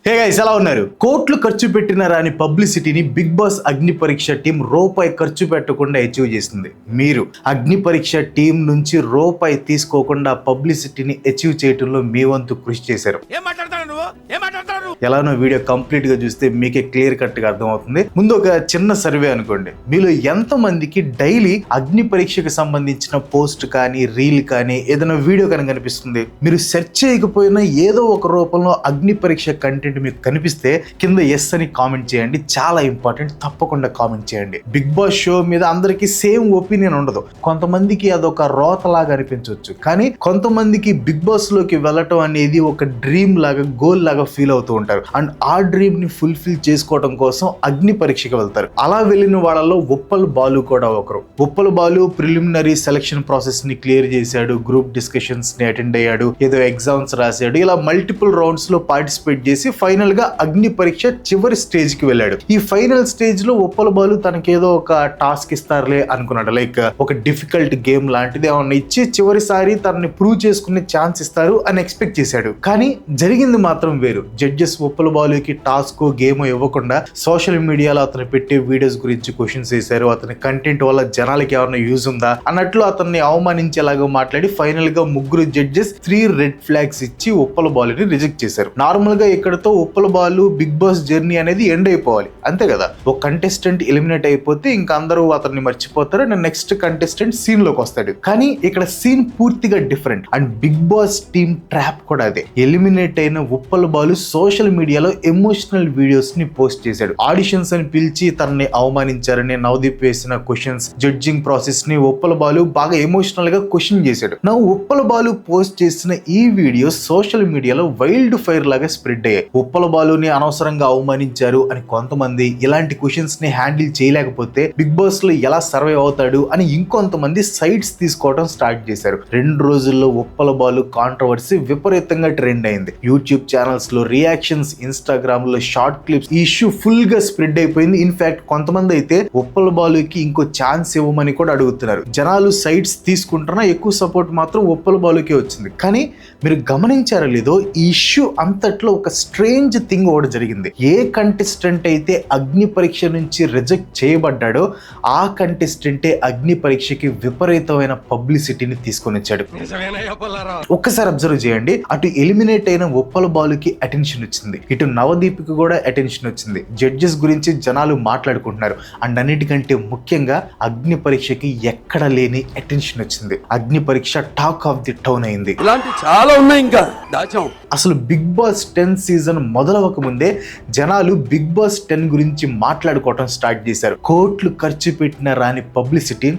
Hey guys, ఎలా ఉన్నారు? కోట్లు ఖర్చు పెట్టినారా అని పబ్లిసిటీని బిగ్ బాస్ అగ్ని పరీక్ష టీం రూపాయి ఖర్చు పెట్టకుండా అచీవ్ చేసింది. మీరు అగ్ని పరీక్ష టీం నుంచి రూపాయి తీసుకోకుండా పబ్లిసిటీని అచీవ్ చేయడంలో మీ వంతు కృషి చేశారు. ఎలానో వీడియో కంప్లీట్ గా చూస్తే మీకే క్లియర్ కట్ గా అర్థమవుతుంది. ముందు ఒక చిన్న సర్వే అనుకోండి. మీలో ఎంత మందికి డైలీ అగ్ని పరీక్షకు సంబంధించిన పోస్ట్ కానీ రీల్ కానీ ఏదైనా వీడియో కానీ కనిపిస్తుంది? మీరు సెర్చ్ చేయకపోయినా ఏదో ఒక రూపంలో అగ్ని పరీక్ష కంటెంట్ మీకు కనిపిస్తే కింద ఎస్ అని కామెంట్ చేయండి. చాలా ఇంపార్టెంట్, తప్పకుండా కామెంట్ చేయండి. బిగ్ బాస్ షో మీద అందరికి సేమ్ ఒపీనియన్ ఉండదు. కొంతమందికి అదొక రోతలాగా అనిపించవచ్చు, కానీ కొంతమందికి బిగ్ బాస్ లోకి వెళ్ళటం అనేది ఒక డ్రీమ్ లాగా, గోల్ లాగా ఫీల్ అవుతూ ఉంటారు. అండ్ ఆ డ్రీమ్ ని ఫుల్ఫిల్ చేసుకోవడం కోసం అగ్ని పరీక్షకి వెళ్తారు. అలా వెళ్ళిన వాళ్ళలో ఉప్పల్ బాలు కూడా ఒకరు. Uppal Balu preliminary selection process ని క్లియర్ చేశాడు, గ్రూప్ డిస్కషన్స్ ని అటెండ్ అయ్యాడు, ఏదో ఎగ్జామ్స్ రాశాడు. ఇలా మల్టిపుల్ రౌండ్స్ లో పార్టిసిపేట్ చేసి ఫైనల్ గా అగ్ని పరీక్ష చివరి స్టేజ్ కి వెళ్ళాడు. ఈ ఫైనల్ స్టేజ్ లో ఉప్పల్ బాలు తనకేదో ఒక టాస్క్ ఇస్తారులే అనుకున్నాడు. లైక్ ఒక డిఫికల్ట్ గేమ్ లాంటిది ఏమన్నా ఇచ్చి చివరిసారి తనని ప్రూవ్ చేసుకునే ఛాన్స్ ఇస్తారు అని ఎక్స్పెక్ట్ చేశాడు. కానీ జరిగింది మాత్రం వేరు. జడ్జెస్ ఉప్పల్ బాలుకి టాస్క్ గేమ్ ఇవ్వకుండా సోషల్ మీడియాలో అతను పెట్టే వీడియోస్ గురించి క్వశ్చన్స్ వేశారు. అతని కంటెంట్ వల్ల జనాలకి ఏమైనా యూజ్ ఉందా అన్నట్లు అతన్ని అవమానించేలాగా మాట్లాడి ఫైనల్ గా ముగ్గురు జడ్జెస్ 3 రెడ్ ఫ్లాగ్స్ ఇచ్చి ఉప్పల్ బాలుని రిజెక్ట్ చేశారు. నార్మల్ గా ఇక్కడతో Uppal Balu Bigg Boss journey అనేది ఎండ్ అయిపోవాలి, అంతే కదా. ఒక కంటెస్టెంట్ ఎలిమినేట్ అయిపోతే ఇంకా అందరూ అతన్ని మర్చిపోతారు అండ్ నెక్స్ట్ కంటెస్టెంట్ సీన్ లోకి వస్తాడు. కానీ ఇక్కడ సీన్ పూర్తిగా different. And Bigg Boss team trap కూడా అదే. ఎలిమినేట్ అయిన ఉప్పల్ బాలు సోషల్ మీడియాలో ఎమోషనల్ వీడియోస్ ని పోస్ట్ చేశాడు. ఆడిషన్స్ అని పిలిచి తనని అవమానించారని నవదీప్ వేసిన క్వశ్చన్స్, జడ్జింగ్ ప్రాసెస్ ని ఉప్పల్ బాలు బాగా ఎమోషనల్ గా క్వశ్చన్ చేశాడు. నా ఉప్పల్ బాలు పోస్ట్ చేసిన ఈ వీడియోస్ సోషల్ మీడియాలో వైల్డ్ ఫైర్ లాగా స్ప్రెడ్ అయ్యాయి. ఉప్పల్ బాలుని అనవసరంగా అవమానించారు అని కొంతమంది, ఇలాంటి క్వశ్చన్స్ ని హ్యాండిల్ చేయలేకపోతే బిగ్ బాస్ లో ఎలా సర్వైవ్ అవుతాడు అని ఇంకొంతమంది సైడ్స్ తీసుకోవడం స్టార్ట్ చేశారు. 2 రోజుల్లో ఉప్పల్ బాలు కాంట్రవర్సీ విపరీతంగా ట్రెండ్ అయింది. యూట్యూబ్ ఛానల్స్ లో రియాక్షన్స్, ఇన్స్టాగ్రామ్ లో షార్ట్ క్లిప్స్, ఈ ఇష్యూ ఫుల్ గా స్ప్రెడ్ అయిపోయింది. ఇన్ఫాక్ట్ కొంతమంది అయితే ఉప్పల్ బాలుకి ఇంకో ఛాన్స్ ఇవ్వమని కూడా అడుగుతున్నారు. జనాలు సైడ్స్ తీసుకుంటున్నా ఎక్కువ సపోర్ట్ మాత్రం ఉప్పల్ బాలుకే వచ్చింది. కానీ మీరు గమనించారో లేదో, ఈ ఇష్యూ అంతట్లో ఒక స్ట్రేంజ్ థింగ్ ఒకటి జరిగింది. ఏ కంటెస్టెంట్ అయితే అగ్ని పరీక్ష నుంచి రిజెక్ట్ చేయబడ్డాడో ఆ కంటెస్టెంటే అగ్ని పరీక్షకి విపరీతమైన పబ్లిసిటీని తీసుకొని వచ్చాడు. ఒక్కసారి అబ్జర్వ్ చేయండి. అటు ఎలిమినేట్ అయిన ఉప్పల్ బాలుకి అటెన్షన్ వచ్చింది, ఇటు నవదీప్ కి కూడా అటెన్షన్ వచ్చింది. జడ్జెస్ గురించి జనాలు మాట్లాడుకుంటున్నారు. అండ్ అన్నిటికంటే ముఖ్యంగా అగ్ని పరీక్షకి ఎక్కడ లేని అటెన్షన్ వచ్చింది. అగ్ని పరీక్ష టాక్ ఆఫ్ ది టౌన్ అయింది. చాలా ఉన్నాయి. ఇంకా దాచాం. అసలు బిగ్ బాస్ 10 సీజన్ మొదలవక ముందే జనాలు బిగ్ బాస్ 10 గురించి మాట్లాడుకోవటం స్టార్ట్ చేశారు. కోట్లు ఖర్చు పెట్టిన రాని పబ్లిసిటీ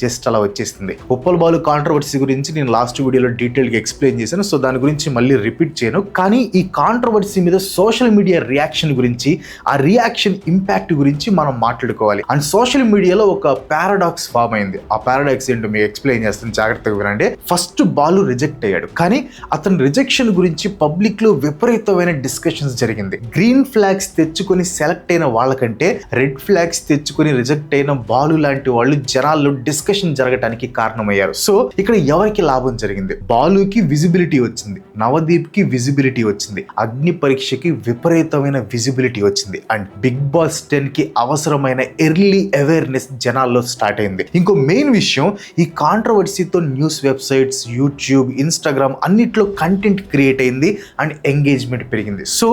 జస్ట్ అలా వచ్చేస్తుంది. ఉప్పల్ బాలు కాంట్రవర్సీ గురించి నేను లాస్ట్ వీడియోలో డీటెయిల్గా ఎక్స్ప్లెయిన్ చేశాను, సో దాని గురించి మళ్ళీ రిపీట్ చేయను. కానీ ఈ కాంట్రవర్సీ మీద సోషల్ మీడియా రియాక్షన్ గురించి, ఆ రియాక్షన్ ఇంపాక్ట్ గురించి మనం మాట్లాడుకోవాలి. అండ్ సోషల్ మీడియాలో ఒక పారాడాక్స్ ఫామ్ అయింది. ఆ పారాడాక్స్ ఏంటో మీకు ఎక్స్ప్లెయిన్ చేస్తాను, జాగ్రత్తగా వినండి. ఫస్ట్ బాలు రిజెక్ట్ అయ్యాడు, కానీ అతని రిజెక్షన్ గురించి పబ్లిక్ లో విపరీతమైన డిస్కషన్స్ జరిగింది. గ్రీన్ ఫ్లాగ్స్ తెచ్చుకొని సెలెక్ట్ అయిన వాళ్ళకంటే రెడ్ ఫ్లాగ్స్ తెచ్చుకొని రిజెక్ట్ అయిన బాలు లాంటి వాళ్ళు జనాల్లో డిస్కషన్ జరగడానికి కారణమయ్యారు. సో ఇక్కడ ఎవరికి లాభం జరిగింది? బాలుకి విజిబిలిటీ వచ్చింది, నవదీప్ కి విజిబిలిటీ వచ్చింది, అగ్ని పరీక్షకి విపరీతమైన విజిబిలిటీ వచ్చింది. అండ్ బిగ్ బాస్ 10 కి అవసరమైన ఎర్లీ అవేర్నెస్ జనాల్లో స్టార్ట్ అయింది. ఇంకో మెయిన్ విషయం, ఈ కాంట్రవర్సీతో న్యూస్ వెబ్సైట్స్, యూట్యూబ్, ఇన్స్టాగ్రామ్ అన్నిట్లో కంటెంట్ క్రియేట్ అయింది అండ్ ఎంగేజ్మెంట్ పెరిగింది. సో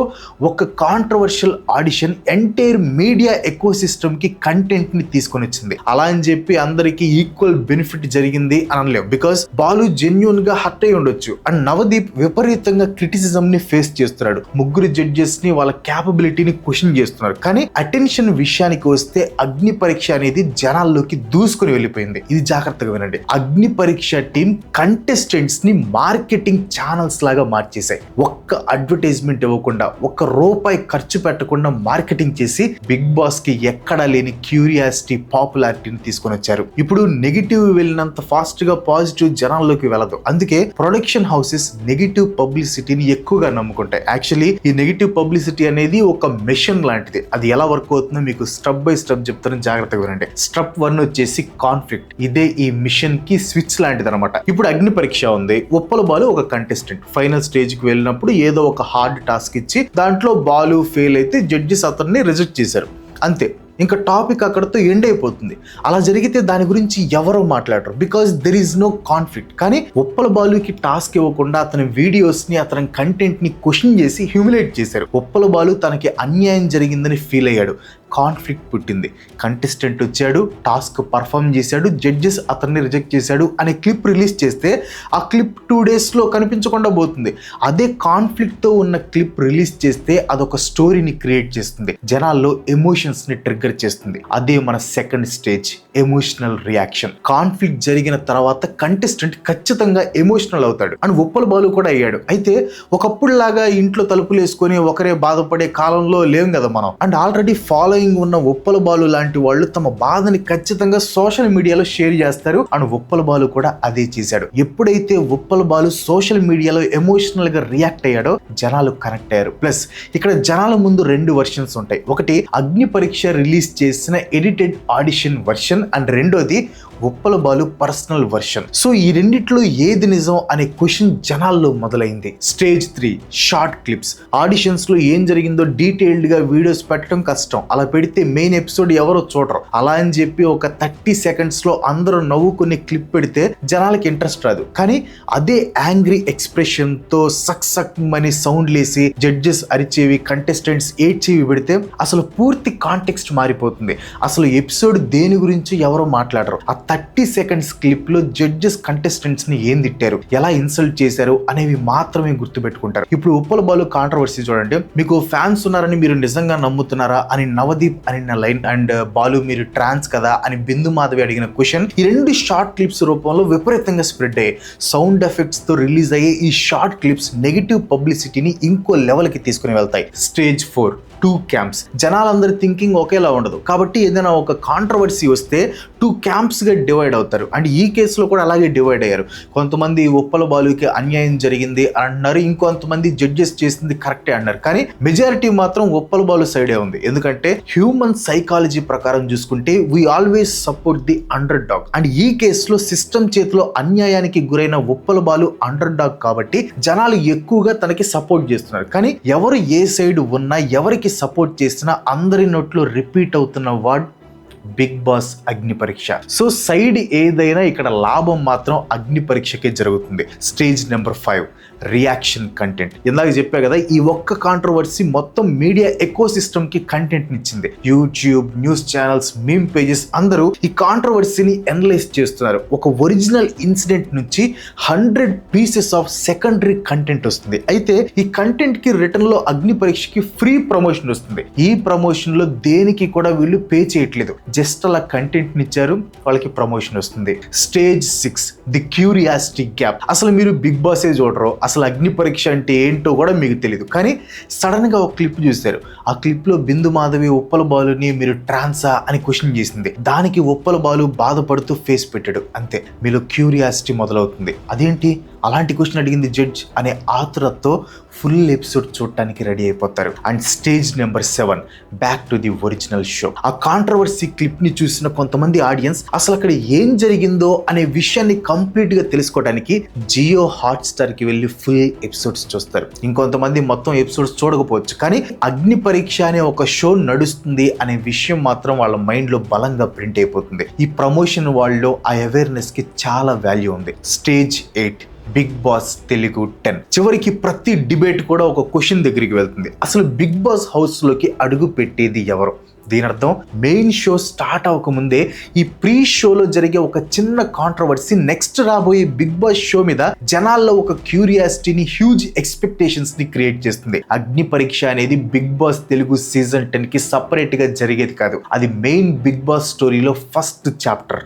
ఒక controversial audition entire media eco system కి కంటెంట్ ని తీసుకొని వచ్చింది. అలా అని చెప్పి అందరికి ఈక్వల్ బెనిఫిట్ జరిగింది అనలేం. బికాస్ బాలు జెన్యూన్ గా హర్ట్ అయి ఉండొచ్చు. అండ్ నవదీప్ విపరీతంగా క్రిటిసిజం ని ఫేస్ చేస్తున్నాడు. ముగ్గురు జడ్జెస్ ని వాళ్ళ క్యాపబిలిటీని క్వశ్చన్ చేస్తున్నారు. కానీ అటెన్షన్ విషయానికి వస్తే అగ్ని పరీక్ష అనేది జనాల్లోకి దూసుకుని వెళ్ళిపోయింది. ఇది జాగ్రత్తగా వినండి. అగ్ని పరీక్ష టీం కంటెస్టెంట్స్ ని మార్కెటింగ్ ఛానల్స్ లాగా మార్చేశాయి. ఒక్క అడ్వర్టైజ్మెంట్ ఇవ్వకుండా, ఒక్క రూపాయి ఖర్చు పెట్టకుండా మార్కెటింగ్ చేసి బిగ్ బాస్ కి ఎక్కడా లేని క్యూరియాసిటీ, పాపులారిటీని తీసుకొని వచ్చారు. ఇప్పుడు నెగిటివ్ వెళ్ళినంత ఫాస్ట్ గా పాజిటివ్ జనాల్లోకి వెళ్ళదు. అందుకే ప్రొడక్షన్ హౌసెస్ నెగిటివ్ నెగిటివ్ పబ్లిసిటీని ఎక్కువగా నమ్ముకుంటాయి. యాక్చువల్లీ ఈ నెగిటివ్ పబ్లిసిటీ అనేది ఒక మెషిన్ లాంటిది. అది ఎలా వర్క్ అవుతుందో మీకు స్టెప్ బై స్టెప్ చెప్తాను, జాగ్రత్తగా వినండి. స్టెప్ 1 వచ్చేసి కాన్ఫ్లిక్ట్. ఇదే ఈ మిషన్ కి స్విచ్ లాంటిది అనమాట. ఇప్పుడు అగ్ని పరీక్ష ఉంది. ఉప్పల బాలు ఒక కంటెస్టెంట్ ఫైనల్ స్టేజ్ కి వెళ్ళినప్పుడు ఏదో ఒక హార్డ్ టాస్క్ ఇచ్చి దాంట్లో బాలు ఫెయిల్ అయితే జడ్జెస్ అతన్ని రిజెక్ట్ చేశారు. అంతే, ఇంకా టాపిక్ అక్కడతో ఎండ్ అయిపోతుంది. అలా జరిగితే దాని గురించి ఎవరో మాట్లాడరు, because there is no conflict. కానీ ఉప్పల బాలుకి టాస్క్ ఇవ్వకుండా అతని వీడియోస్ ని, అతని కంటెంట్ ని క్వశ్చన్ చేసి హ్యూమిలేట్ చేశారు. ఉప్పల బాలు తనకి అన్యాయం జరిగిందని ఫీల్ అయ్యాడు. కాన్ఫ్లిక్ట్ పుట్టింది. కంటెస్టెంట్ వచ్చాడు, టాస్క్ పర్ఫామ్ చేశాడు, జడ్జెస్ అతన్ని రిజెక్ట్ చేశాడు అనే క్లిప్ రిలీజ్ చేస్తే ఆ క్లిప్ 2 daysలో కనిపించకుండా పోతుంది. అదే కాన్ఫ్లిక్ట్తో ఉన్న క్లిప్ రిలీజ్ చేస్తే అదొక స్టోరీని క్రియేట్ చేస్తుంది, జనాల్లో ఎమోషన్స్ని ట్రిగ్గర్ చేస్తుంది. అదే మన second stage, emotional reaction. Conflict జరిగిన తర్వాత కంటెస్టెంట్ ఖచ్చితంగా ఎమోషనల్ అవుతాడు. అండ్ ఉప్పల బాలు కూడా అయ్యాడు. అయితే ఒకప్పుడులాగా ఇంట్లో తలుపులు వేసుకొని ఒకరే బాధపడే కాలంలో లేం కదా మనం. అండ్ ఆల్రెడీ ఫాలోయింగ్ ఉన్న ఉప్పల బాలు లాంటి వాళ్ళు తమ బాధని ఖచ్చితంగా సోషల్ మీడియాలో షేర్ చేస్తారు. అండ్ ఉప్పల బాలు కూడా అదే చేశాడు. ఎప్పుడైతే ఉప్పల బాలు సోషల్ మీడియాలో ఎమోషనల్ గా రియాక్ట్ అయ్యాడో జనాలు కనెక్ట్ అయ్యారు. ప్లస్ ఇక్కడ జనాల ముందు 2 వెర్షన్స్ ఉంటాయి. ఒకటి అగ్ని పరీక్ష రిలీజ్ చేసిన ఎడిటెడ్ ఆడిషన్ వెర్షన్, అండ్ రెండోది Uppala Balu personal version. So ఈ రెండిట్లో ఏది నిజం అనే క్వశ్చన్ జనాల్లో మొదలైంది. Stage 3 short clips. ఆడిషన్స్ లో ఏం జరిగిందో డీటెయిల్డ్ గా వీడియోస్ పెట్టడం కష్టం. అలా పెడితే మెయిన్ ఎపిసోడ్ ఎవరో చూడరు. అలా అని చెప్పి ఒక 30 seconds లో అందరూ నవ్వుకునే క్లిప్ పెడితే జనాలకి ఇంట్రెస్ట్ రాదు. కానీ అదే యాంగ్రీ ఎక్స్ప్రెషన్ తో సక్ సక్ మని సౌండ్ లేసి జడ్జెస్ అరిచేవి, కంటెస్టెంట్స్ ఏడ్చేవి పెడితే అసలు పూర్తి కాంటెక్స్ట్ మారిపోతుంది. అసలు ఎపిసోడ్ దేని గురించి ఎవరో మాట్లాడరు. ఆ 30 seconds క్లిప్ లో జడ్జెస్ కంటెస్టెంట్స్ ని ఏం తిట్టారు, ఎలా ఇన్సల్ట్ చేశారు అనేవి మాత్రమే గుర్తుపెట్టుకుంటారు. ఇప్పుడు ఉప్పల బాలు కాంట్రవర్సీ చూడండి. మీకు ఫ్యాన్స్ ఉన్నారని మీరు నిజంగా నమ్ముతున్నారా అని నవదీప్ అనిన లైన్, అండ్ బాలు మీరు ట్రాన్స్ కదా అని బిందు మాధవి అడిగిన క్వశ్చన్, ఈ 2 షార్ట్ క్లిప్స్ రూపంలో విపరీతంగా స్ప్రెడ్ అయ్యాయి. సౌండ్ ఎఫెక్ట్స్ తో రిలీజ్ అయ్యే ఈ షార్ట్ క్లిప్స్ నెగిటివ్ పబ్లిసిటీని ఇంకో లెవెల్ కి తీసుకుని వెళ్తాయి. Stage 4 2 camps. జనాలందరి థింకింగ్ ఒకేలా ఉండదు కాబట్టి ఏదైనా ఒక కాంట్రవర్సీ వస్తే 2 camps గా డివైడ్ అవుతారు. అండ్ ఈ కేసులో కూడా అలాగే డివైడ్ అయ్యారు. కొంతమంది ఉప్పల బాలుకి అన్యాయం జరిగింది అన్నారు, ఇంకొంతమంది జడ్జెస్ చేసింది కరెక్టే అన్నారు. కానీ మెజారిటీ మాత్రం ఉప్పల బాలు సైడే ఉంది. ఎందుకంటే హ్యూమన్ సైకాలజీ ప్రకారం చూసుకుంటే we always support the under dog. And ఈ కేసులో సిస్టమ్ చేతిలో అన్యాయానికి గురైన ఉప్పల బాలు అండర్ డాగ్ కాబట్టి జనాలు ఎక్కువగా తనకి సపోర్ట్ చేస్తున్నారు. కానీ ఎవరు ఏ సైడ్ ఉన్నా, ఎవరికి సపోర్ట్ చేసినా అందరి నోట్లో రిపీట్ అవుతున్న వర్డ్ బిగ్ బాస్ అగ్ని పరీక్ష. సో సైడ్ ఏదైనా ఇక్కడ లాభం మాత్రం అగ్ని పరీక్షకే జరుగుతుంది. Stage number 5 reaction content. ఇందాక చెప్పా కదా, ఈ ఒక్క కాంట్రవర్సీ మొత్తం మీడియా ఎకో సిస్టమ్ కి కంటెంట్ ఇచ్చింది. YouTube, news channels, meme pages అందరూ ఈ కాంట్రవర్సీని అనలైజ్ చేస్తున్నారు. ఒక ఒరిజినల్ ఇన్సిడెంట్ నుంచి 100 pieces ఆఫ్ సెకండరీ కంటెంట్ వస్తుంది. అయితే ఈ కంటెంట్ కి రిటర్న్ లో అగ్ని పరీక్షకి ఫ్రీ ప్రమోషన్ వస్తుంది. ఈ ప్రమోషన్ లో దేనికి కూడా వీళ్ళు పే చేయట్లేదు, జస్ట్ అలా కంటెంట్ ఇచ్చారు, వాళ్ళకి ప్రమోషన్ వస్తుంది. Stage 6 the curiosity gap. అసలు మీరు బిగ్ బాసే చూడరు, అసలు అగ్ని పరీక్ష అంటే ఏంటో కూడా మీకు తెలియదు. కానీ సడన్ గా ఒక క్లిప్ చూశారు. ఆ క్లిప్ లో బిందు మాధవి ఉప్పల బాలుని మీరు ట్రాన్సా అని క్వశ్చన్ చేసింది. దానికి ఉప్పల బాలు బాధపడుతూ ఫేస్ పెట్టాడు. అంతే, మీలో క్యూరియాసిటీ మొదలవుతుంది. అదేంటి అలాంటి క్వశ్చన్ అడిగింది జడ్జ్ అనే ఆతురతో ఫుల్ ఎపిసోడ్ చూడటానికి రెడీ అయిపోతారు. And stage number 7 back to the original show. ఆ కాంట్రవర్సీ క్లిప్ ని చూసిన కొంతమంది ఆడియన్స్ అసలు అక్కడ ఏం జరిగిందో అనే విషయాన్ని కంప్లీట్ గా తెలుసుకోవడానికి జియో హాట్స్టార్ కి వెళ్ళి ఫుల్ ఎపిసోడ్స్ చూస్తారు. ఇంకొంతమంది మొత్తం ఎపిసోడ్స్ చూడకపోవచ్చు. కానీ అగ్ని పరీక్ష అనే ఒక షో నడుస్తుంది అనే విషయం మాత్రం వాళ్ళ మైండ్ లో బలంగా ప్రింట్ అయిపోతుంది. ఈ ప్రమోషన్ వాళ్ళలో ఆ అవేర్నెస్ కి చాలా వాల్యూ ఉంది. Stage 8 Bigg Boss Telugu 10. చివరికి ప్రతి డిబేట్ కూడా ఒక క్వశ్చన్ దగ్గరికి వెళ్తుంది. అసలు బిగ్ బాస్ హౌస్ లోకి అడుగు పెట్టేది ఎవరు? దీని అర్థం మెయిన్ షో స్టార్ట్ అవ్వకముందే ఈ ప్రీ షోలో జరిగే ఒక చిన్న కాంట్రవర్సీ నెక్స్ట్ రాబోయే బిగ్ బాస్ షో మీద జనాల్లో ఒక క్యూరియాసిటీని, హ్యూజ్ ఎక్స్పెక్టేషన్స్ ని క్రియేట్ చేస్తుంది. అగ్ని పరీక్ష అనేది బిగ్ బాస్ తెలుగు సీజన్ 10 కి సపరేట్ గా జరిగేది కాదు. అది మెయిన్ బిగ్ బాస్ స్టోరీలో ఫస్ట్ చాప్టర్.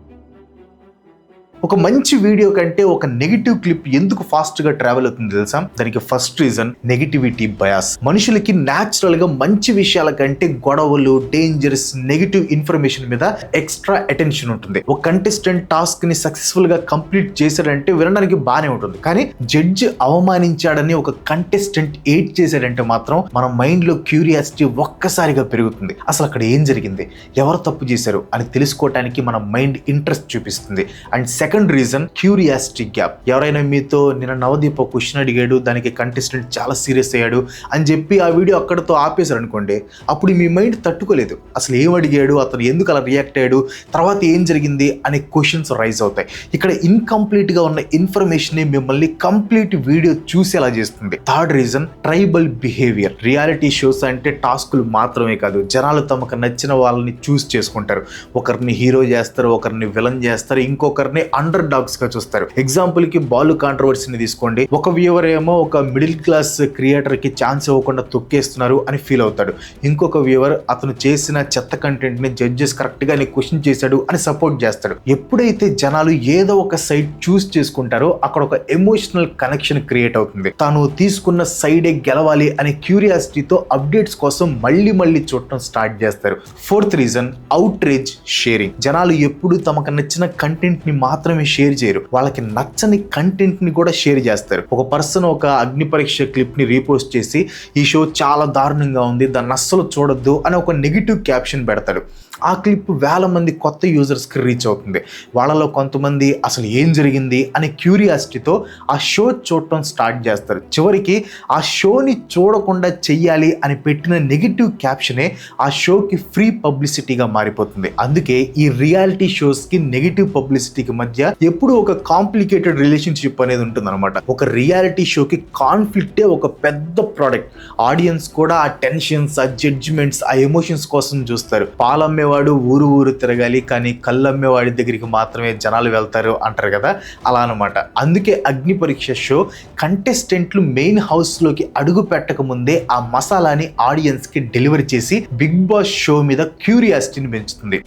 ఒక మంచి వీడియో కంటే ఒక నెగిటివ్ క్లిప్ ఎందుకు ఫాస్ట్ గా ట్రావెల్ అవుతుంది తెలుసా? దానికి ఫస్ట్ రీజన్ నెగిటివిటీ బయాస్. మనుషులకి న్యాచురల్ గా మంచి విషయాల కంటే గొడవలు, డేంజర్స్, నెగిటివ్ ఇన్ఫర్మేషన్ మీద ఎక్స్ట్రా అటెన్షన్ ఉంటుంది. ఒక కంటెస్టెంట్ టాస్క్ ని సక్సెస్ఫుల్ గా కంప్లీట్ చేశాడంటే వినడానికి బానే ఉంటుంది, కానీ జడ్జ్ అవమానించాడని ఒక కంటెస్టెంట్ ఎయిట్ చేశాడంటే మాత్రం మన మైండ్ లో క్యూరియాసిటీ ఒక్కసారిగా పెరుగుతుంది. అసలు అక్కడ ఏం జరిగింది, ఎవరు తప్పు చేశారు అని తెలుసుకోవటానికి మన మైండ్ ఇంట్రెస్ట్ చూపిస్తుంది. And second reason curiosity gap. ఎవరైనా మీతో నిన్న నవదీప్ క్వశ్చన్ అడిగాడు, దానికి కంటెస్టెంట్ చాలా సీరియస్ అయ్యాడు అని చెప్పి ఆ వీడియో అక్కడితో ఆపేశారు అనుకోండి, అప్పుడు మీ మైండ్ తట్టుకోలేదు. అసలు ఏం అడిగాడు, అతను ఎందుకు అలా రియాక్ట్ అయ్యాడు, తర్వాత ఏం జరిగింది అనే క్వశ్చన్స్ రైజ్ అవుతాయి. ఇక్కడ ఇన్కంప్లీట్ గా ఉన్న ఇన్ఫర్మేషన్ ని మిమ్మల్ని కంప్లీట్ వీడియో చూసేలా చేస్తుంది. Third reason tribal behaviour. Reality shows అంటే టాస్కులు మాత్రమే కాదు, జనాలు తమకు నచ్చిన వాళ్ళని చూస్ చేసుకుంటారు. ఒకరిని హీరో చేస్తారు, ఒకరిని విలన్ చేస్తారు, ఇంకొకరిని అండర్ డాగ్స్ గా చూస్తారు. ఎగ్జాంపుల్ కి బాలు కాంట్రవర్సీని తీసుకోండి. ఒక వ్యూవర్ ఏమో ఒక మిడిల్ క్లాస్ క్రియేటర్ కి ఛాన్స్ ఇవ్వకుండా తొక్కేస్తున్నారు అని ఫీల్ అవుతాడు. ఇంకొక వ్యూవర్ అతను చేసిన చెత్త కంటెంట్ ని జడ్జెస్ కరెక్ట్ గా క్వశ్చన్ చేశాడు అని సపోర్ట్ చేస్తాడు. ఎప్పుడైతే జనాలు ఏదో ఒక సైడ్ చూస్ చేసుకుంటారో అక్కడ ఒక ఎమోషనల్ కనెక్షన్ క్రియేట్ అవుతుంది. తాను తీసుకున్న సైడే గెలవాలి అనే క్యూరియాసిటీతో అప్డేట్స్ కోసం మళ్ళీ చూడటం స్టార్ట్ చేస్తారు. Fourth reason outrage sharing. జనాలు ఎప్పుడు తమకు నచ్చిన కంటెంట్ ని మాత్రమే షేర్ చేయరు, వాళ్ళకి నచ్చని కంటెంట్ ని కూడా షేర్ చేస్తారు. ఒక పర్సన్ ఒక అగ్ని పరీక్ష క్లిప్ ని రీపోస్ట్ చేసి ఈ షో చాలా దారుణంగా ఉంది, దాన్ని అస్సలు చూడొద్దు అని ఒక నెగిటివ్ క్యాప్షన్ పెడతాడు. ఆ క్లిప్ వేల మంది కొత్త యూజర్స్కి రీచ్ అవుతుంది. వాళ్ళలో కొంతమంది అసలు ఏం జరిగింది అనే క్యూరియాసిటీతో ఆ షో చూడటం స్టార్ట్ చేస్తారు. చివరికి ఆ షోని చూడకుండా చెయ్యాలి అని పెట్టిన నెగిటివ్ క్యాప్షనే ఆ షోకి ఫ్రీ పబ్లిసిటీగా మారిపోతుంది. అందుకే ఈ రియాలిటీ షోస్కి నెగిటివ్ పబ్లిసిటీకి మధ్య ఎప్పుడు ఒక కాంప్లికేటెడ్ రిలేషన్షిప్ అనేది ఉంటుందన్నమాట. ఒక రియాలిటీ షోకి కాన్ఫ్లిక్టే ఒక పెద్ద ప్రోడక్ట్. ఆడియన్స్ కూడా ఆ టెన్షన్స్, ఆ జడ్జిమెంట్స్, ఆ ఎమోషన్స్ కోసం చూస్తారు. పాలమ్మే వాడు ఊరు తిరగాలి, కానీ కళ్ళమ్మేవాడి దగ్గరికి మాత్రమే జనాలు వెళ్తారు అంటారు కదా, అలా అనమాట. అందుకే అగ్ని పరీక్ష షో కంటెస్టెంట్లు మెయిన్ హౌస్ లోకి అడుగు పెట్టక ముందే ఆ మసాలాని ఆడియన్స్ కి డెలివరీ చేసి బిగ్ బాస్ షో మీద క్యూరియాసిటీని పెంచుతుంది.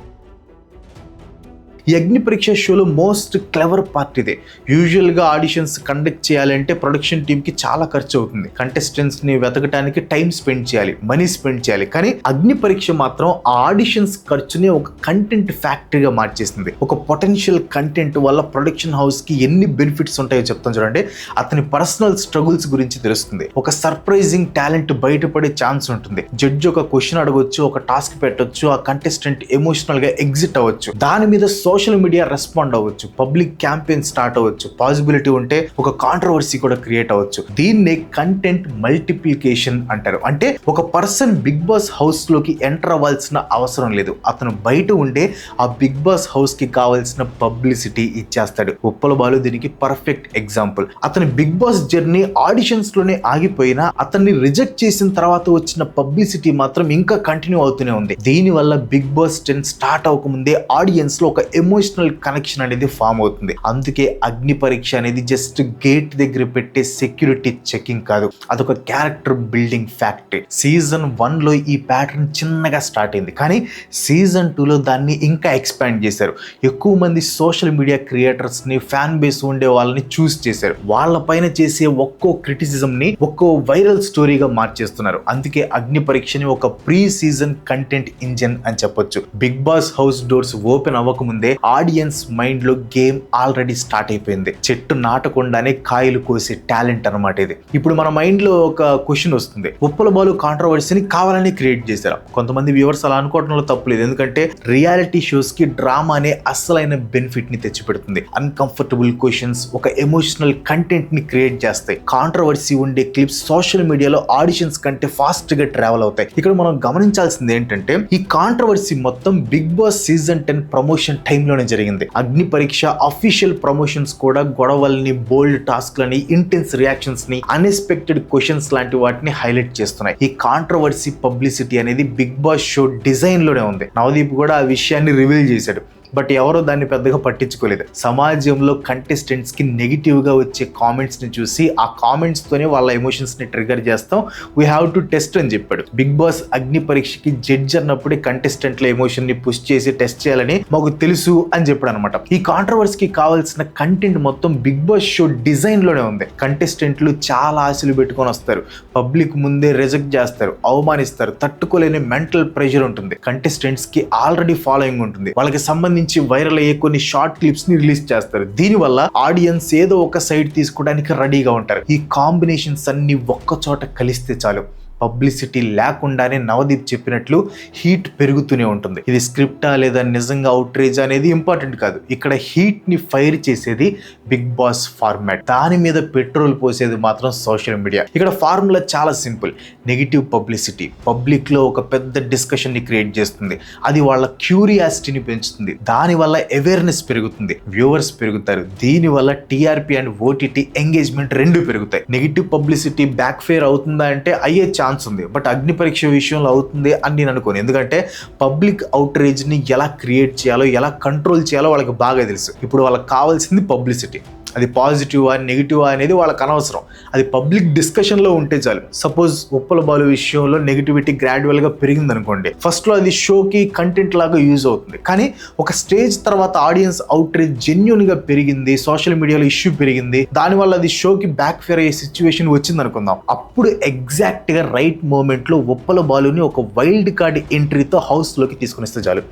ఈ అగ్ని పరీక్ష షోలో మోస్ట్ క్లెవర్ పార్ట్ ఇదే. యూజువల్గా ఆడిషన్స్ కండక్ట్ చేయాలంటే ప్రొడక్షన్ టీమ్కి చాలా ఖర్చు అవుతుంది. కంటెస్టెంట్స్ని వెతకడానికి టైం స్పెండ్ చేయాలి, మనీ స్పెండ్ చేయాలి. కానీ అగ్ని పరీక్ష మాత్రం ఆ ఆడిషన్స్ ఖర్చుని ఒక కంటెంట్ ఫ్యాక్టరీగా మార్చేస్తుంది. ఒక పొటెన్షియల్ కంటెంట్ వల్ల ప్రొడక్షన్ హౌస్కి ఎన్ని బెనిఫిట్స్ ఉంటాయో చెప్తాను చూడండి. అతని పర్సనల్ స్ట్రగుల్స్ గురించి తెలుస్తుంది. ఒక సర్ప్రైజింగ్ టాలెంట్ బయటపడే ఛాన్స్ ఉంటుంది. జడ్జి ఒక క్వశ్చన్ అడగొచ్చు, ఒక టాస్క్ పెట్టొచ్చు, ఆ కంటెస్టెంట్ ఎమోషనల్గా ఎగ్జిట్ అవ్వచ్చు. దాని మీద సోషల్ మీడియా రెస్పాండ్ అవ్వచ్చు, పబ్లిక్ క్యాంపెయిన్ స్టార్ట్ అవ్వచ్చు, పాసిబిలిటీ ఉంటే ఒక కాంట్రవర్సీ కూడా క్రియేట్ అవ్వచ్చు. దీన్నే కంటెంట్ మల్టిప్లికేషన్ అంటారు. అంటే ఒక పర్సన్ బిగ్ బాస్ హౌస్ లోకి ఎంటర్ అవ్వాల్సిన అవసరం లేదు, అతను బయట ఉండే ఆ బిగ్ బాస్ హౌస్ కి కావాల్సిన పబ్లిసిటీ ఇచ్చేస్తాడు. ఉప్పల బాలు దీనికి పర్ఫెక్ట్ ఎగ్జాంపుల్. అతని బిగ్ బాస్ జర్నీ ఆడిషన్స్ లోనే ఆగిపోయినా అతన్ని రిజెక్ట్ చేసిన తర్వాత వచ్చిన పబ్లిసిటీ మాత్రం ఇంకా కంటిన్యూ అవుతూనే ఉంది. దీని వల్ల బిగ్ బాస్ 10 స్టార్ట్ అవ్వకముందే ఆడియన్స్ లో ఒక ఎమోషనల్ కనెక్షన్ అనేది ఫామ్ అవుతుంది. అందుకే అగ్ని పరీక్ష అనేది జస్ట్ గేట్ దగ్గర పెట్టే సెక్యూరిటీ చెకింగ్ కాదు, అదొక క్యారెక్టర్ బిల్డింగ్ ఫ్యాక్టరీ. సీజన్ 1 లో ఈ ప్యాటర్న్ చిన్నగా స్టార్ట్ అయింది, కానీ సీజన్ 2 లో దాన్ని ఇంకా ఎక్స్పాండ్ చేశారు. ఎక్కువ మంది సోషల్ మీడియా క్రియేటర్స్ ని, ఫ్యాన్ బేస్ ఉండే వాళ్ళని చూస్ చేశారు. వాళ్ళ పైన చేసే ఒక్కో క్రిటిసిజం ని ఒక్కో వైరల్ స్టోరీగా మార్చేస్తున్నారు. అందుకే అగ్ని పరీక్షని ఒక ప్రీ సీజన్ కంటెంట్ ఇంజిన్ అని చెప్పొచ్చు. Bigg Boss house doors open అవ్వకముందే ఆడియన్స్ మైండ్ లో గేమ్ ఆల్రెడీ స్టార్ట్ అయిపోయింది. చెట్టు నాటకుండానే కాయలు కోసే టాలెంట్ అనమాట ఇది. ఇప్పుడు మన మైండ్ లో ఒక క్వశ్చన్ వస్తుంది, ఉప్పల బాలు కాంట్రవర్సీని కావాలని క్రియేట్ చేశారు. కొంతమంది వ్యూవర్స్ అలా అనుకోవడంలో తప్పులేదు, ఎందుకంటే రియాలిటీ షోస్ కి డ్రామా అనే అసలైన బెనిఫిట్ ని తెచ్చిపెడుతుంది. అన్కంఫర్టబుల్ క్వశ్చన్స్ ఒక ఎమోషనల్ కంటెంట్ ని క్రియేట్ చేస్తాయి. కాంట్రవర్సీ ఉండే క్లిప్స్ సోషల్ మీడియాలో ఆడిషన్స్ కంటే ఫాస్ట్ గా ట్రావెల్ అవుతాయి. ఇక్కడ మనం గమనించాల్సింది ఏంటంటే ఈ కాంట్రవర్సీ మొత్తం బిగ్ బాస్ సీజన్ 10 ప్రమోషన్ టైంలోనే జరిగింది. అగ్ని పరీక్ష అఫీషియల్ ప్రమోషన్స్ కూడా గొడవల్ని, బోల్డ్ టాస్క్లని, ఇంటెన్స్ రియాక్షన్స్ ని, అన్ఎక్స్పెక్టెడ్ క్వశ్చన్స్ లాంటి వాటిని హైలైట్ చేస్తున్నాయి. ఈ కాంట్రవర్సీ పబ్లిసిటీ అనేది బిగ్ బాస్ షో డిజైన్ లోనే ఉంది. నవదీప్ కూడా ఆ విషయాన్ని రివీల్ చేశాడు. బట్ ఎవరో దాన్ని పెద్దగా పట్టించుకోలేదు. సమాజంలో కంటెస్టెంట్స్ కి నెగిటివ్ గా వచ్చే కామెంట్స్ ని చూసి ఆ కామెంట్స్ తోనే వాళ్ళ ఎమోషన్స్ ని ట్రిగర్ చేస్తాం, వీ హ్యావ్ టు టెస్ట్ అని చెప్పాడు. బిగ్ బాస్ అగ్ని పరీక్షకి జడ్జ్ అన్నప్పుడే కంటెస్టెంట్ల ఎమోషన్ ని పుష్ చేసి టెస్ట్ చేయాలని మాకు తెలుసు అని చెప్పాడు అనమాట. ఈ కాంట్రవర్సీకి కావాల్సిన కంటెంట్ మొత్తం బిగ్ బాస్ షో డిజైన్ లోనే ఉంది. కంటెస్టెంట్లు చాలా ఆశలు పెట్టుకొని వస్తారు, పబ్లిక్ ముందే రిజెక్ట్ చేస్తారు, అవమానిస్తారు, తట్టుకోలేని మెంటల్ ప్రెషర్ ఉంటుంది. కంటెస్టెంట్స్ కి ఆల్రెడీ ఫాలోయింగ్ ఉంటుంది, వాళ్ళకి సంబంధించి వైరల్ అయ్యే కొన్ని షార్ట్ క్లిప్స్ ని రిలీజ్ చేస్తారు. దీనివల్ల ఆడియన్స్ ఏదో ఒక సైడ్ తీసుకోవడానికి రెడీగా ఉంటారు. ఈ కాంబినేషన్స్ అన్ని ఒక్క చోట కలిస్తే చాలు, పబ్లిసిటీ లేకుండానే నవదీప్ చెప్పినట్లు హీట్ పెరుగుతూనే ఉంటుంది. ఇది స్క్రిప్టా లేదా నిజంగా అవుట్రేజ్ అనేది ఇంపార్టెంట్ కాదు. ఇక్కడ హీట్ ని ఫైర్ చేసేది బిగ్ బాస్ ఫార్మాట్, దాని మీద పెట్రోల్ పోసేది మాత్రం సోషల్ మీడియా. ఇక్కడ ఫార్ములా చాలా సింపుల్. నెగిటివ్ పబ్లిసిటీ పబ్లిక్ లో ఒక పెద్ద డిస్కషన్ ని క్రియేట్ చేస్తుంది, అది వాళ్ళ క్యూరియాసిటీని పెంచుతుంది, దానివల్ల అవేర్నెస్ పెరుగుతుంది, వ్యూవర్స్ పెరుగుతారు, దీనివల్ల టీఆర్పీ అండ్ ఓటీటీ ఎంగేజ్మెంట్ రెండు పెరుగుతాయి. నెగిటివ్ పబ్లిసిటీ బ్యాక్ ఫేర్ అవుతుందా అంటే అయ్యే ఛాన్స్ ఉంది, బట్ అగ్ని పరీక్ష విషయంలో అవుతుంది అని నేను అనుకోను. ఎందుకంటే పబ్లిక్ అవుట్రేజ్ ని ఎలా క్రియేట్ చేయాలో, ఎలా కంట్రోల్ చేయాలో వాళ్ళకి బాగా తెలుసు. ఇప్పుడు వాళ్ళకి కావాల్సింది పబ్లిసిటీ, అది పాజిటివా నెగిటివా అనేది వాళ్ళకి అనవసరం, అది పబ్లిక్ డిస్కషన్లో ఉంటే చాలు. సపోజ్ ఉప్పల బాలు విషయంలో నెగిటివిటీ గ్రాడ్యువల్గా పెరిగింది అనుకోండి, ఫస్ట్లో అది షోకి కంటెంట్ లాగా యూజ్ అవుతుంది, కానీ ఒక స్టేజ్ తర్వాత ఆడియన్స్ అవుట్రీచ్ జెన్యూన్గా పెరిగింది, సోషల్ మీడియాలో ఇష్యూ పెరిగింది, దానివల్ల అది షోకి బ్యాక్ ఫేర్ అయ్యే సిచ్యువేషన్ వచ్చింది అనుకుందాం. అప్పుడు ఎగ్జాక్ట్గా రైట్ మూమెంట్లో ఉప్పల బాలుని ఒక వైల్డ్ కార్డ్ ఎంట్రీతో హౌస్లోకి తీసుకుని వస్తే చాలు.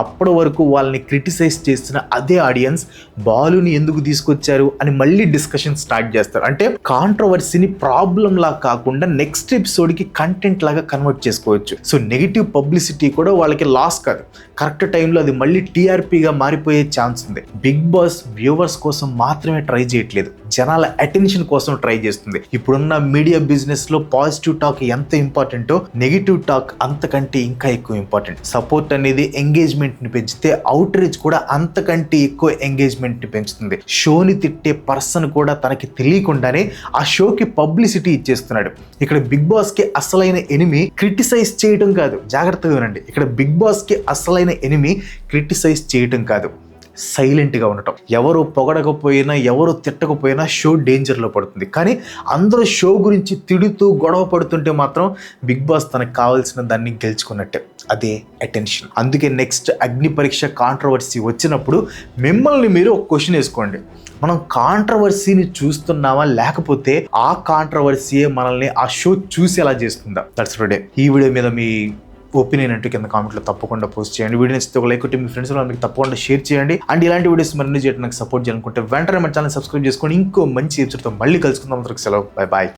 అప్పటి వరకు వాళ్ళని క్రిటిసైజ్ చేస్తున్న అదే ఆడియన్స్ బాలుని ఎందుకు తీసుకొచ్చారు అని మళ్ళీ డిస్కషన్ స్టార్ట్ చేస్తారు. అంటే కాంట్రవర్సీని ప్రాబ్లం లా కాకుండా నెక్స్ట్ ఎపిసోడ్ కి కంటెంట్ లాగా కన్వర్ట్ చేసుకోవచ్చు. సో నెగిటివ్ పబ్లిసిటీ కూడా వాళ్ళకి లాస్ కాదు, కరెక్ట్ టైంలో అది మళ్ళీ టీఆర్పీగా మారిపోయే ఛాన్స్ ఉంది. బిగ్ బాస్ వ్యూవర్స్ కోసం మాత్రమే ట్రై చేయట్లేదు, జనాల అటెన్షన్ కోసం ట్రై చేస్తుంది. ఇప్పుడున్న మీడియా బిజినెస్ లో పాజిటివ్ టాక్ ఎంత ఇంపార్టెంటో నెగిటివ్ టాక్ అంతకంటే ఇంకా ఎక్కువ ఇంపార్టెంట్. సపోర్ట్ అనేది ఎంగేజ్మెంట్ ని పెంచితే అవుట్రీచ్ కూడా అంతకంటే ఎక్కువ ఎంగేజ్మెంట్ ని పెంచుతుంది. షోని తిట్టే పర్సన్ కూడా తనకి తెలియకుండానే ఆ షోకి పబ్లిసిటీ ఇచ్చేస్తున్నాడు. ఇక్కడ బిగ్ బాస్ కి అసలైన ఎనిమి క్రిటిసైజ్ చేయడం కాదు, జాగ్రత్తగా వినండి. ఇక్కడ బిగ్ బాస్ కి అసలైన ఎనిమి క్రిటిసైజ్ చేయడం కాదు, సైలెంట్గా ఉండటం. ఎవరు పొగడకపోయినా ఎవరు తిట్టకపోయినా షో డేంజర్లో పడుతుంది. కానీ అందరూ షో గురించి తిడుతూ గొడవ పడుతుంటే మాత్రం బిగ్ బాస్ తనకు కావాల్సిన దాన్ని గెలుచుకున్నట్టే, అదే అటెన్షన్. అందుకే నెక్స్ట్ అగ్ని పరీక్ష కాంట్రవర్సీ వచ్చినప్పుడు మిమ్మల్ని మీరు ఒక క్వశ్చన్ వేసుకోండి, మనం కాంట్రవర్సీని చూస్తున్నామా లేకపోతే ఆ కాంట్రవర్సీయే మనల్ని ఆ షో చూసి ఎలా చేస్తుందా? That's today. ఈ వీడియో మీద మీ ఒపీనియన్ అంటూ కింద కామెంట్లో తప్పకుండా పోస్ట్ చేయండి. వీడియో నచ్చితే ఒక లైక్ కొట్టి మీ ఫ్రెండ్స్ మీకు తప్పకుండా షేర్ చేయండి. అండ్ ఇలాంటి వీడియోస్ మరిన్ని చేయడానికి నాకు సపోర్ట్ చేయాలనుకుంటే వెంటనే మన ఛానల్ సబ్స్క్రైబ్ చేసుకోండి. ఇంకో మంచి ఎపిసోడ్తో మళ్ళీ కలుసుకుందాం. సెలవు, బై బాయ్.